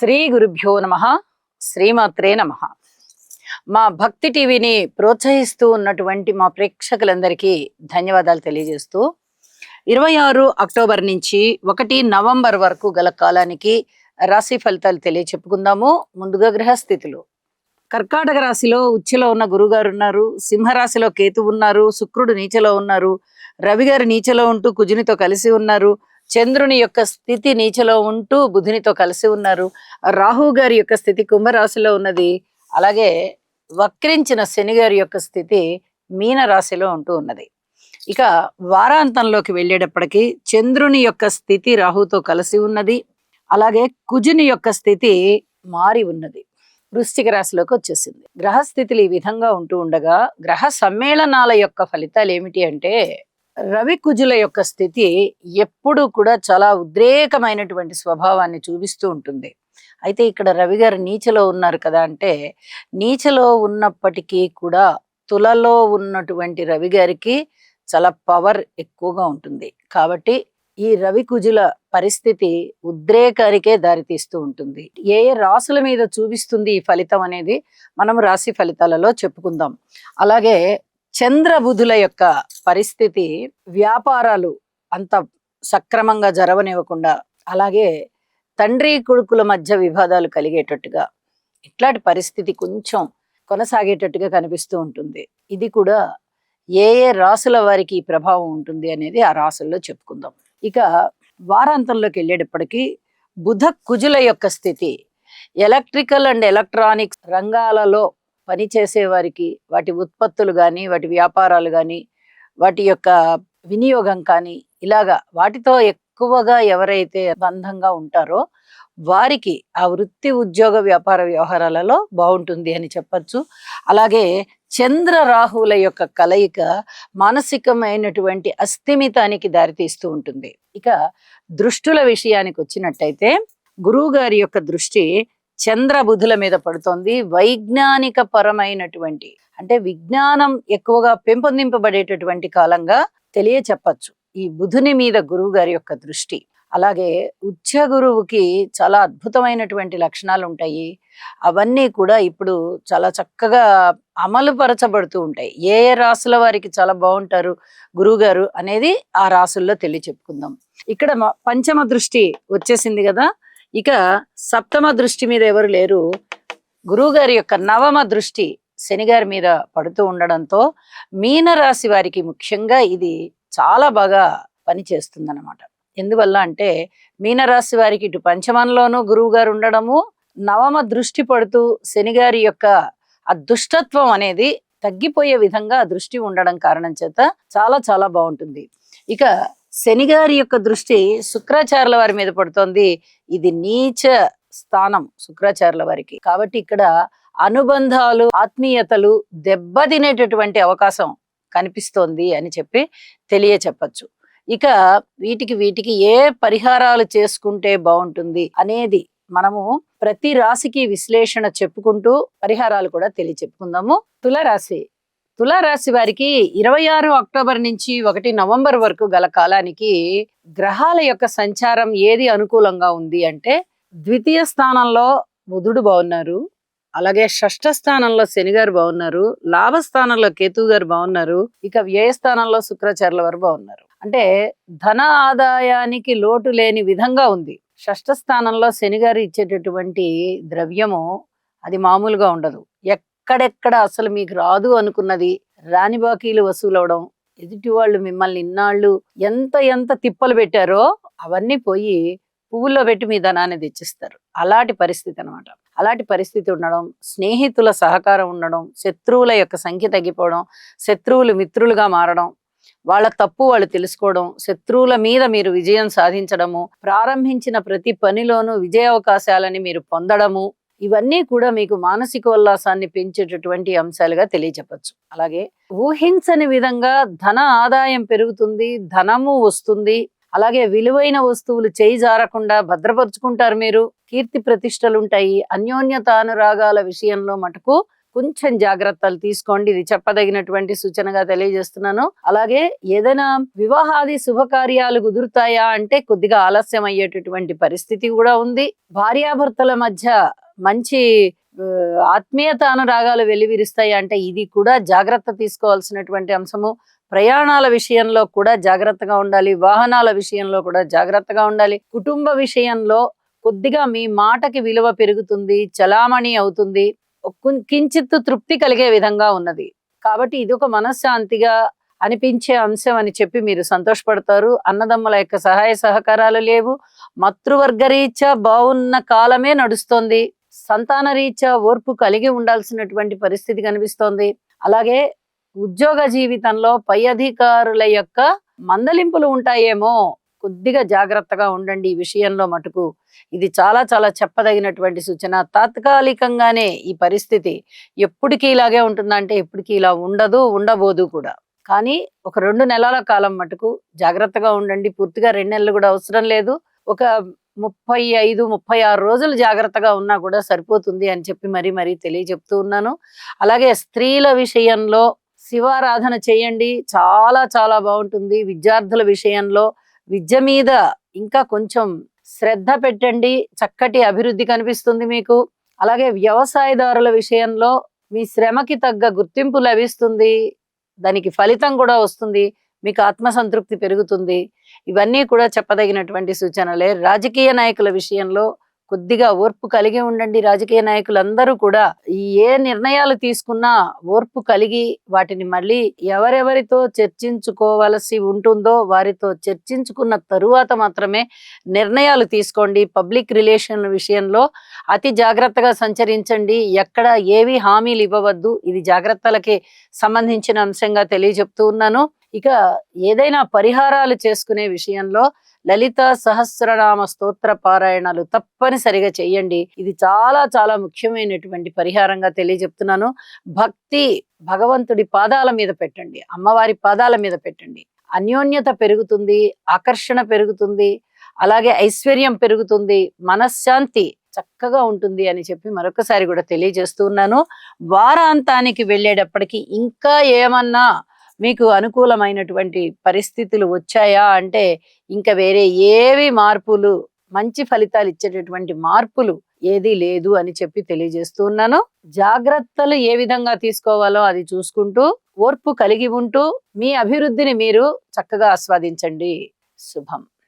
శ్రీ గురుభ్యో నమః. శ్రీమాత్రే నమః. మా భక్తి టీవీని ప్రోత్సహిస్తూ ఉన్నటువంటి మా ప్రేక్షకులందరికీ ధన్యవాదాలు తెలియజేస్తూ 26 అక్టోబర్ నుంచి 1 నవంబర్ వరకు గల కాలానికి రాశి ఫలితాలు తెలియచెప్పుకుందాము. ముందుగా గ్రహస్థితులు. కర్కాటక రాశిలో ఉచ్చులో ఉన్న గురుగారు ఉన్నారు. సింహరాశిలో కేతు ఉన్నారు. శుక్రుడు నీచలో ఉన్నారు. రవి గారు నీచలో ఉంటూ కుజునితో కలిసి ఉన్నారు. చంద్రుని యొక్క స్థితి నీచలో ఉంటూ బుధునితో కలిసి ఉన్నారు. రాహు గారి యొక్క స్థితి కుంభరాశిలో ఉన్నది. అలాగే వక్రించిన శని గారి యొక్క స్థితి మీన రాశిలో ఉంటూ ఉన్నది. ఇక వారాంతంలోకి వెళ్ళేటప్పటికి చంద్రుని యొక్క స్థితి రాహుతో కలిసి ఉన్నది. అలాగే కుజుని యొక్క స్థితి మారి ఉన్నది. వృశ్చిక రాశిలోకి వచ్చేసింది. గ్రహస్థితులు ఈ విధంగా ఉంటూ ఉండగా గ్రహ సమ్మేళనాల యొక్క ఫలితాలు ఏమిటి అంటే, రవి కుజుల యొక్క స్థితి ఎప్పుడూ కూడా చాలా ఉద్రేకమైనటువంటి స్వభావాన్ని చూపిస్తూ ఉంటుంది. అయితే ఇక్కడ రవి గారు నీచలో ఉన్నారు కదా అంటే, నీచలో ఉన్నప్పటికీ కూడా తులలో ఉన్నటువంటి రవి గారికి చాలా పవర్ ఎక్కువగా ఉంటుంది. కాబట్టి ఈ రవి కుజుల పరిస్థితి ఉద్రేకానికే దారితీస్తూ ఉంటుంది. ఏ రాశుల మీద చూపిస్తుంది ఈ ఫలితం అనేది మనం రాశి ఫలితాలలో చెప్పుకుందాం. అలాగే చంద్ర బుధుల యొక్క పరిస్థితి వ్యాపారాలు అంత సక్రమంగా జరగనివ్వకుండా, అలాగే తండ్రి కొడుకుల మధ్య వివాదాలు కలిగేటట్టుగా ఇట్లాంటి పరిస్థితి కొంచెం కొనసాగేటట్టుగా కనిపిస్తూ ఉంటుంది. ఇది కూడా ఏ ఏ రాశుల వారికి ఈ ప్రభావం ఉంటుంది అనేది ఆ రాశుల్లో చెప్పుకుందాం. ఇక వారాంతంలోకి వెళ్ళేటప్పటికీ బుధ కుజుల యొక్క స్థితి ఎలక్ట్రికల్ అండ్ ఎలక్ట్రానిక్స్ రంగాలలో పనిచేసే వారికి, వాటి ఉత్పత్తులు కానీ, వాటి వ్యాపారాలు కానీ, వాటి యొక్క వినియోగం కానీ, ఇలాగా వాటితో ఎక్కువగా ఎవరైతే బంధంగా ఉంటారో వారికి ఆ వృత్తి ఉద్యోగ వ్యాపార వ్యవహారాలలో బాగుంటుంది అని చెప్పచ్చు. అలాగే చంద్ర రాహువుల యొక్క కలయిక మానసికమైనటువంటి అస్థిమితానికి దారితీస్తూ ఉంటుంది. ఇక దృష్టుల విషయానికి వచ్చినట్టయితే గురువు గారి యొక్క దృష్టి చంద్ర బుధుల మీద పడుతోంది. వైజ్ఞానిక పరమైనటువంటి అంటే విజ్ఞానం ఎక్కువగా పెంపొందింపబడేటటువంటి కాలంగా తెలియచెప్పచ్చు ఈ బుధుని మీద గురువు గారి యొక్క దృష్టి. అలాగే ఉచ్చ గురువుకి చాలా అద్భుతమైనటువంటి లక్షణాలు ఉంటాయి. అవన్నీ కూడా ఇప్పుడు చాలా చక్కగా అమలు పరచబడుతూ ఉంటాయి. ఏ ఏ రాశుల వారికి చాలా బాగుంటారు గురువు గారు అనేది ఆ రాశుల్లో తెలియచెప్పుకుందాం. ఇక్కడ పంచమ దృష్టి వచ్చేసింది కదా. ఇక సప్తమ దృష్టి మీద ఎవరు లేరు. గురువు గారి యొక్క నవమ దృష్టి శని గారి మీద పడుతూ ఉండడంతో మీనరాశి వారికి ముఖ్యంగా ఇది చాలా బాగా పనిచేస్తుంది అన్నమాట. ఎందువల్ల అంటే మీనరాశి వారికి ఇటు పంచమంలోనూ గురువు గారు ఉండడము, నవమ దృష్టి పడుతూ శని గారి యొక్క ఆ దుష్టత్వం అనేది తగ్గిపోయే విధంగా ఆ దృష్టి ఉండడం కారణం చేత చాలా చాలా బాగుంటుంది. ఇక శని గారి యొక్క దృష్టి శుక్రాచార్యుల వారి మీద పడుతోంది. ఇది నీచ స్థానం శుక్రాచార్యుల వారికి. కాబట్టి ఇక్కడ అనుబంధాలు, ఆత్మీయతలు దెబ్బతినేటటువంటి అవకాశం కనిపిస్తోంది అని చెప్పి తెలియచెప్పచ్చు. ఇక వీటికి ఏ పరిహారాలు చేసుకుంటే బాగుంటుంది అనేది మనము ప్రతి రాశికి విశ్లేషణ చెప్పుకుంటూ పరిహారాలు కూడా తెలియచెప్పుకుందాము. తులారాశి వారికి 26 అక్టోబర్ నుంచి 1 నవంబర్ వరకు గల కాలానికి గ్రహాల యొక్క సంచారం ఏది అనుకూలంగా ఉంది అంటే, ద్వితీయ స్థానంలో బుధుడు బాగున్నారు. అలాగే షష్ఠ స్థానంలో శని గారు బాగున్నారు. లాభస్థానంలో కేతు గారు బాగున్నారు. ఇక వ్యయ స్థానంలో శుక్రాచార్యుల వారు బాగున్నారు. అంటే ధన ఆదాయానికి లోటు లేని విధంగా ఉంది. షష్ఠ స్థానంలో శని గారు ఇచ్చేటటువంటి ద్రవ్యము అది మామూలుగా ఉండదు. ఎక్కడెక్కడ అసలు మీకు రాదు అనుకున్నది రాని బాకీలు వసూలు అవడం, ఎదుటి వాళ్ళు మిమ్మల్ని ఇన్నాళ్ళు ఎంత తిప్పలు పెట్టారో అవన్నీ పోయి పువ్వుల్లో పెట్టి మీ ధనాన్ని తెచ్చిస్తారు. అలాంటి పరిస్థితి అనమాట. అలాంటి పరిస్థితి ఉండడం, స్నేహితుల సహకారం ఉండడం, శత్రువుల యొక్క సంఖ్య తగ్గిపోవడం, శత్రువులు మిత్రులుగా మారడం, వాళ్ళ తప్పు వాళ్ళు తెలుసుకోవడం, శత్రువుల మీద మీరు విజయం సాధించడము, ప్రారంభించిన ప్రతి పనిలోనూ విజయ అవకాశాలని మీరు పొందడము, ఇవన్నీ కూడా మీకు మానసిక ఉల్లాసాన్ని పెంచేటటువంటి అంశాలుగా తెలియచెప్పచ్చు. అలాగే ఊహించని విధంగా ధన ఆదాయం పెరుగుతుంది, ధనము వస్తుంది. అలాగే విలువైన వస్తువులు చేయి జారకుండా భద్రపరుచుకుంటారు మీరు. కీర్తి ప్రతిష్టలు ఉంటాయి. అన్యోన్యత అనురాగాల విషయంలో మటుకు కొంచెం జాగ్రత్తలు తీసుకోండి. ఇది చెప్పదగినటువంటి సూచనగా తెలియజేస్తున్నాను. అలాగే ఏదైనా వివాహాది శుభకార్యాలు కుదురుతాయా అంటే కొద్దిగా ఆలస్యం అయ్యేటటువంటి పరిస్థితి కూడా ఉంది. భార్యాభర్తల మధ్య మంచి ఆత్మీయత అనురాగాలు వెల్లివిరుస్తాయి అంటే ఇది కూడా జాగ్రత్త తీసుకోవాల్సినటువంటి అంశము. ప్రయాణాల విషయంలో కూడా జాగ్రత్తగా ఉండాలి. వాహనాల విషయంలో కూడా జాగ్రత్తగా ఉండాలి. కుటుంబ విషయంలో కొద్దిగా మీ మాటకి విలువ పెరుగుతుంది, చలామణి అవుతుంది, కించిత్తు తృప్తి కలిగే విధంగా ఉన్నది. కాబట్టి ఇది ఒక మనశ్శాంతిగా అనిపించే అంశం అని చెప్పి మీరు సంతోషపడతారు. అన్నదమ్ముల యొక్క సహాయ సహకారాలు లేవు. మాతృవర్గ రీత్యా బాగున్న కాలమే నడుస్తోంది. సంతాన రీత్యా ఓర్పు కలిగి ఉండాల్సినటువంటి పరిస్థితి కనిపిస్తోంది. అలాగే ఉద్యోగ జీవితంలో పై అధికారుల యొక్క మందలింపులు ఉంటాయేమో, కొద్దిగా జాగ్రత్తగా ఉండండి ఈ విషయంలో మటుకు. ఇది చాలా చాలా చెప్పదగినటువంటి సూచన. తాత్కాలికంగానే ఈ పరిస్థితి ఎప్పటికీ ఇలాగే ఉంటుందంటే ఎప్పటికీ ఇలా ఉండదు, ఉండబోదు కూడా. కానీ ఒక 2 నెలల కాలం మటుకు జాగ్రత్తగా ఉండండి. పూర్తిగా 2 నెలలు కూడా అవసరం లేదు. ఒక 35-36 రోజులు జాగ్రత్తగా ఉన్నా కూడా సరిపోతుంది అని చెప్పి మరీ తెలియజెప్తూ ఉన్నాను. అలాగే స్త్రీల విషయంలో శివారాధన చేయండి, చాలా చాలా బాగుంటుంది. విద్యార్థుల విషయంలో విద్య మీద ఇంకా కొంచెం శ్రద్ధ పెట్టండి, చక్కటి అభివృద్ధి కనిపిస్తుంది మీకు. అలాగే వ్యవసాయదారుల విషయంలో మీ శ్రమకి తగ్గ గుర్తింపు లభిస్తుంది, దానికి ఫలితం కూడా వస్తుంది, మీకు ఆత్మసంతృప్తి పెరుగుతుంది. ఇవన్నీ కూడా చెప్పదగినటువంటి సూచనలే. రాజకీయ నాయకుల విషయంలో కొద్దిగా ఓర్పు కలిగి ఉండండి. రాజకీయ నాయకులందరూ కూడా ఏ నిర్ణయాలు తీసుకున్నా ఓర్పు కలిగి వాటిని మళ్ళీ ఎవరెవరితో చర్చించుకోవలసి ఉంటుందో వారితో చర్చించుకున్న తరువాత మాత్రమే నిర్ణయాలు తీసుకోండి. పబ్లిక్ రిలేషన్ల విషయంలో అతి జాగ్రత్తగా సంచరించండి. ఎక్కడ ఏవి హామీలు ఇవ్వవద్దు. ఇది జాగ్రత్తలకి సంబంధించిన అంశంగా తెలియజెప్తూ ఉన్నాను. ఇక ఏదైనా పరిహారాలు చేసుకునే విషయంలో లలిత సహస్రనామ స్తోత్ర పారాయణాలు తప్పనిసరిగా చెయ్యండి. ఇది చాలా చాలా ముఖ్యమైనటువంటి పరిహారంగా తెలియజెప్తున్నాను. భక్తి భగవంతుడి పాదాల మీద పెట్టండి, అమ్మవారి పాదాల మీద పెట్టండి. అన్యోన్యత పెరుగుతుంది, ఆకర్షణ పెరుగుతుంది, అలాగే ఐశ్వర్యం పెరుగుతుంది, మనశ్శాంతి చక్కగా ఉంటుంది అని చెప్పి మరొకసారి కూడా తెలియజేస్తూ ఉన్నాను. వారాంతానికి వెళ్ళేటప్పటికి ఇంకా ఏమన్నా మీకు అనుకూలమైనటువంటి పరిస్థితులు వచ్చాయా అంటే ఇంకా వేరే ఏవి మార్పులు, మంచి ఫలితాలు ఇచ్చేటటువంటి మార్పులు ఏది లేదు అని చెప్పి తెలియజేస్తూ ఉన్నాను. జాగ్రత్తలు ఏ విధంగా తీసుకోవాలో అది చూసుకుంటూ ఓర్పు కలిగి ఉంటూ మీ అభివృద్ధిని మీరు చక్కగా ఆస్వాదించండి. శుభం.